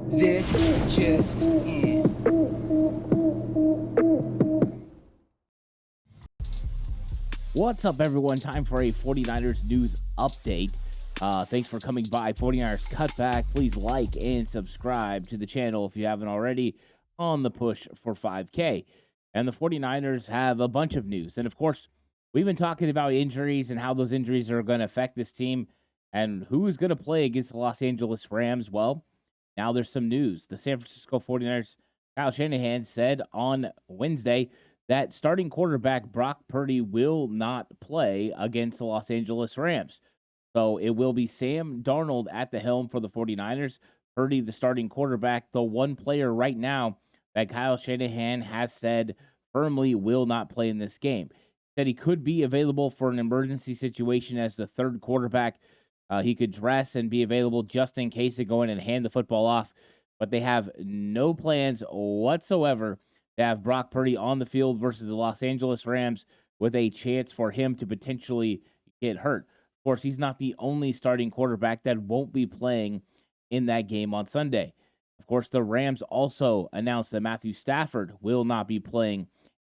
This just in. What's up, everyone? Time for a 49ers news update. Thanks for coming by 49ers Cutback. Please like and subscribe to the channel if you haven't already on the push for 5K. And the 49ers have a bunch of news. And, of course, we've been talking about injuries and how those injuries are going to affect this team and who is going to play against the Los Angeles Rams. Well, now there's some news. The San Francisco 49ers, Kyle Shanahan, said on Wednesday that starting quarterback Brock Purdy will not play against the Los Angeles Rams. So it will be Sam Darnold at the helm for the 49ers. Purdy, the starting quarterback, the one player right now that Kyle Shanahan has said firmly will not play in this game. Said he could be available for an emergency situation as the third quarterback. He could dress and be available just in case to go in and hand the football off. But they have no plans whatsoever to have Brock Purdy on the field versus the Los Angeles Rams with a chance for him to potentially get hurt. Of course, he's not the only starting quarterback that won't be playing in that game on Sunday. Of course, the Rams also announced that Matthew Stafford will not be playing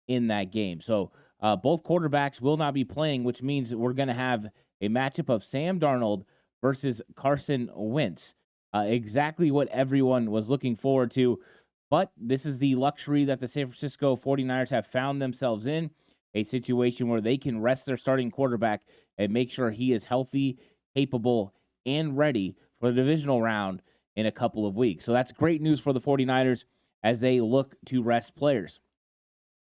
in that game. So both quarterbacks will not be playing, which means we're going to have a matchup of Sam Darnold versus Carson Wentz. Exactly what everyone was looking forward to. But this is the luxury that the San Francisco 49ers have found themselves in, a situation where they can rest their starting quarterback and make sure he is healthy, capable, and ready for the divisional round in a couple of weeks. So that's great news for the 49ers as they look to rest players.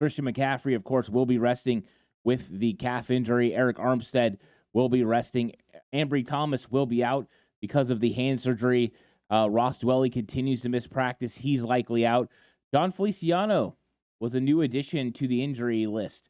Christian McCaffrey, of course, will be resting with the calf injury. Eric Armstead will be resting. Ambry Thomas will be out because of the hand surgery. Ross Dwelley continues to miss practice. He's likely out. John Feliciano was a new addition to the injury list.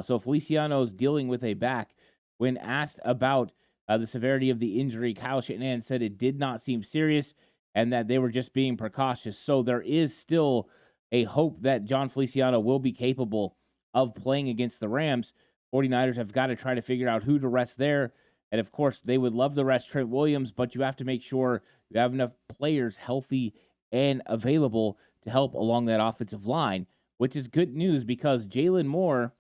So Feliciano's dealing with a back. When asked about the severity of the injury, Kyle Shanahan said it did not seem serious and that they were just being precautious. So there is still a hope that John Feliciano will be capable of playing against the Rams. 49ers have got to try to figure out who to rest there. And, of course, they would love to rest Trent Williams, but you have to make sure you have enough players healthy and available to help along that offensive line, which is good news because Jalen Moore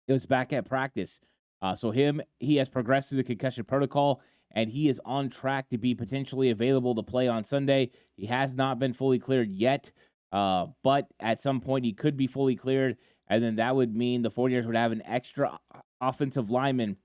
is back at practice. He has progressed through the concussion protocol, and he is on track to be potentially available to play on Sunday. He has not been fully cleared yet, but at some point he could be fully cleared, and then that would mean the 49ers would have an extra offensive lineman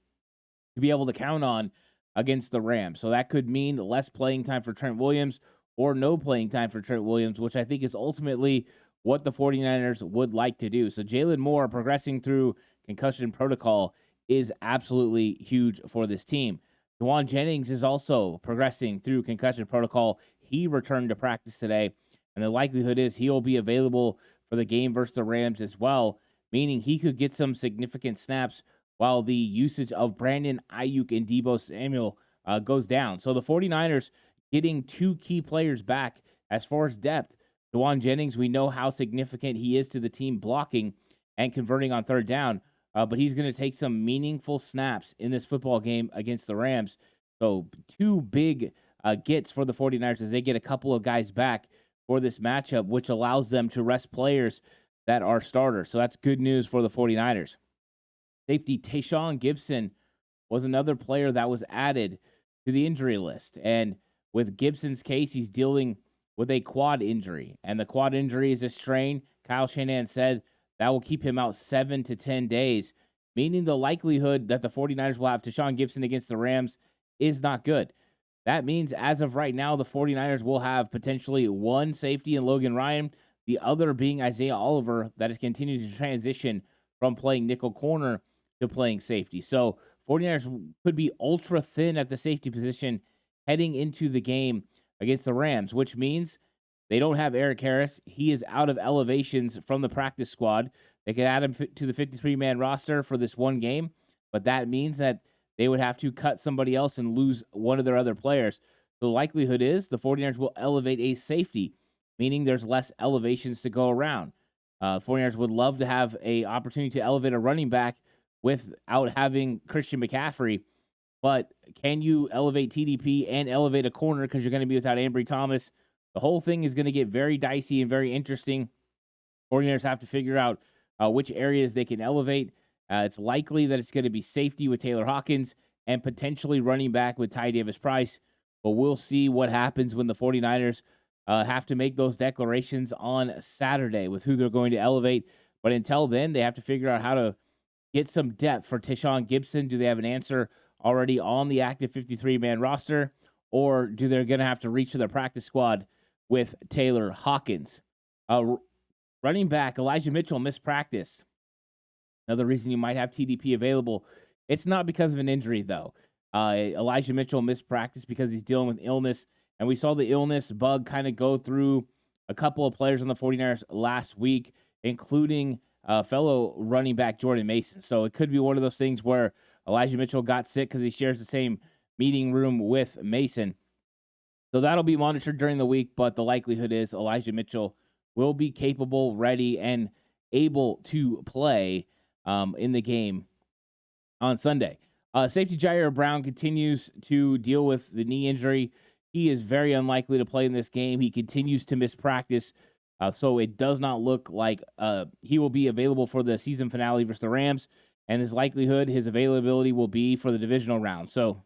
to be able to count on against the Rams. So that could mean less playing time for Trent Williams or no playing time for Trent Williams, which I think is ultimately what the 49ers would like to do. So Jalen Moore progressing through concussion protocol is absolutely huge for this team. Juwan Jennings is also progressing through concussion protocol. He returned to practice today, and the likelihood is he'll be available for the game versus the Rams as well, meaning he could get some significant snaps while the usage of Brandon Ayuk and Deebo Samuel goes down. So the 49ers getting two key players back as far as depth. Juwan Jennings, we know how significant he is to the team blocking and converting on third down, but he's going to take some meaningful snaps in this football game against the Rams. So two big gets for the 49ers as they get a couple of guys back for this matchup, which allows them to rest players that are starters. So that's good news for the 49ers. Safety Tashaun Gipson was another player that was added to the injury list. And with Gibson's case, he's dealing with a quad injury. And the quad injury is a strain. Kyle Shanahan said that will keep him out 7 to 10 days, meaning the likelihood that the 49ers will have Tashaun Gipson against the Rams is not good. That means as of right now, the 49ers will have potentially one safety in Logan Ryan, the other being Isaiah Oliver that is continuing to transition from playing nickel corner to playing safety. So 49ers could be ultra thin at the safety position heading into the game against the Rams, which means they don't have Eric Harris. He is out of elevations from the practice squad. They could add him to the 53-man roster for this one game, but that means that they would have to cut somebody else and lose one of their other players. The likelihood is the 49ers will elevate a safety, meaning there's less elevations to go around. 49ers would love to have an opportunity to elevate a running back without having Christian McCaffrey, But can you elevate TDP and elevate a corner because you're going to be without Ambry Thomas? The whole thing is going to get very dicey and very interesting. 49ers have to figure out which areas they can elevate. It's likely that it's going to be safety with Taylor Hawkins and potentially running back with Ty Davis-Price. But we'll see what happens when the 49ers have to make those declarations on Saturday with who they're going to elevate. But until then, they have to figure out how to get some depth for Tashaun Gipson. Do they have an answer already on the active 53-man roster? Or do they going to have to reach to their practice squad with Taylor Hawkins? Running back Elijah Mitchell missed practice. Another reason you might have TDP available. It's not because of an injury, though. Elijah Mitchell missed practice because he's dealing with illness. And we saw the illness bug kind of go through a couple of players on the 49ers last week, including fellow running back Jordan Mason. So it could be one of those things where Elijah Mitchell got sick because he shares the same meeting room with Mason. So that'll be monitored during the week, but the likelihood is Elijah Mitchell will be capable, ready, and able to play in the game on Sunday. Safety Jer Brown continues to deal with the knee injury. He is very unlikely to play in this game. He continues to miss practice, so it does not look like he will be available for the season finale versus the Rams, and his availability will be for the divisional round. So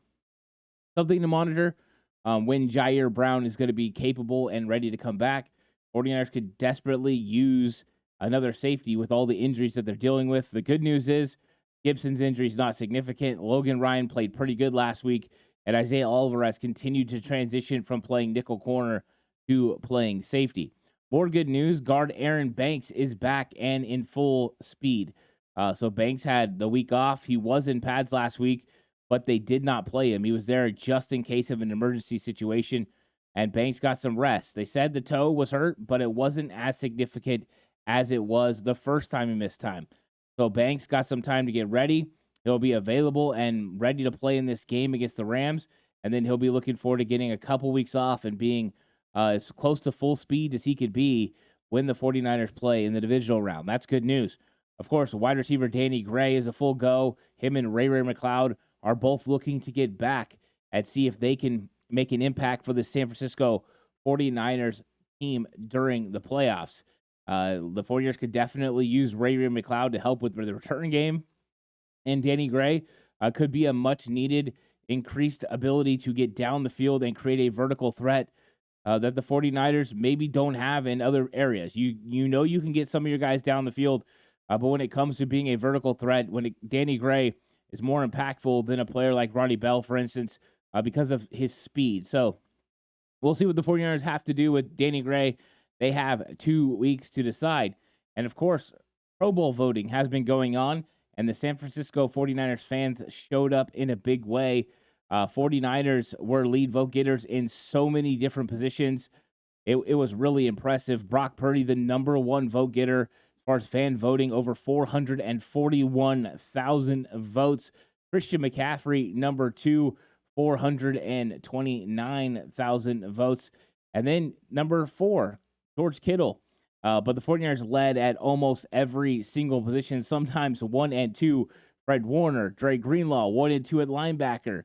something to monitor when Jer Brown is going to be capable and ready to come back. 49ers could desperately use another safety with all the injuries that they're dealing with. The good news is Gibson's injury is not significant. Logan Ryan played pretty good last week, and Isaiah Alvarez continued to transition from playing nickel corner to playing safety. More good news, guard Aaron Banks is back and in full speed. So Banks had the week off. He was in pads last week, but they did not play him. He was there just in case of an emergency situation, and Banks got some rest. They said the toe was hurt, but it wasn't as significant as it was the first time he missed time. So Banks got some time to get ready. He'll be available and ready to play in this game against the Rams, and then he'll be looking forward to getting a couple weeks off and being as close to full speed as he could be when the 49ers play in the divisional round. That's good news. Of course, wide receiver Danny Gray is a full go. Him and Ray McLeod are both looking to get back and see if they can make an impact for the San Francisco 49ers team during the playoffs. The 49ers could definitely use Ray McLeod to help with the return game, and Danny Gray could be a much-needed increased ability to get down the field and create a vertical threat that the 49ers maybe don't have in other areas. You know you can get some of your guys down the field, but when it comes to being a vertical threat, Danny Gray is more impactful than a player like Ronnie Bell, for instance, because of his speed. So we'll see what the 49ers have to do with Danny Gray. They have 2 weeks to decide. And, of course, Pro Bowl voting has been going on, and the San Francisco 49ers fans showed up in a big way. 49ers were lead vote getters in so many different positions. It was really impressive. Brock Purdy, the number one vote getter as far as fan voting, over 441,000 votes. Christian McCaffrey, number 2, 429,000 votes. And then number 4, George Kittle. But the 49ers led at almost every single position, sometimes 1 and 2. Fred Warner, Dre Greenlaw, 1 and 2 at linebacker.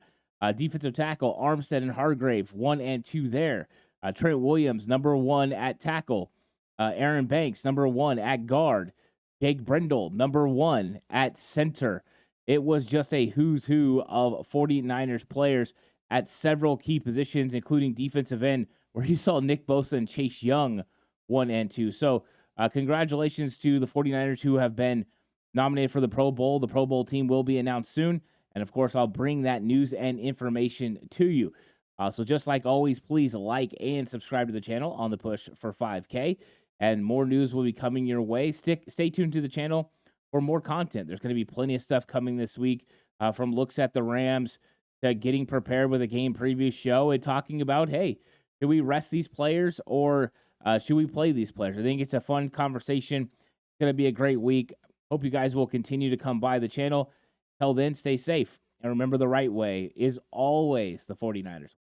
Defensive tackle, Armstead and Hargrave, 1 and 2 there. Trent Williams, number 1 at tackle. Aaron Banks, number 1 at guard. Jake Brendel, number 1 at center. It was just a who's who of 49ers players at several key positions, including defensive end, where you saw Nick Bosa and Chase Young 1 and 2. So congratulations to the 49ers who have been nominated for the Pro Bowl. The Pro Bowl team will be announced soon. And, of course, I'll bring that news and information to you. So just like always, please like and subscribe to the channel on the push for 5K. And more news will be coming your way. Stay tuned to the channel for more content. There's going to be plenty of stuff coming this week, from looks at the Rams to getting prepared with a game preview show and talking about, hey, should we rest these players or should we play these players? I think it's a fun conversation. It's going to be a great week. Hope you guys will continue to come by the channel. Till then, stay safe. And remember, the right way is always the 49ers.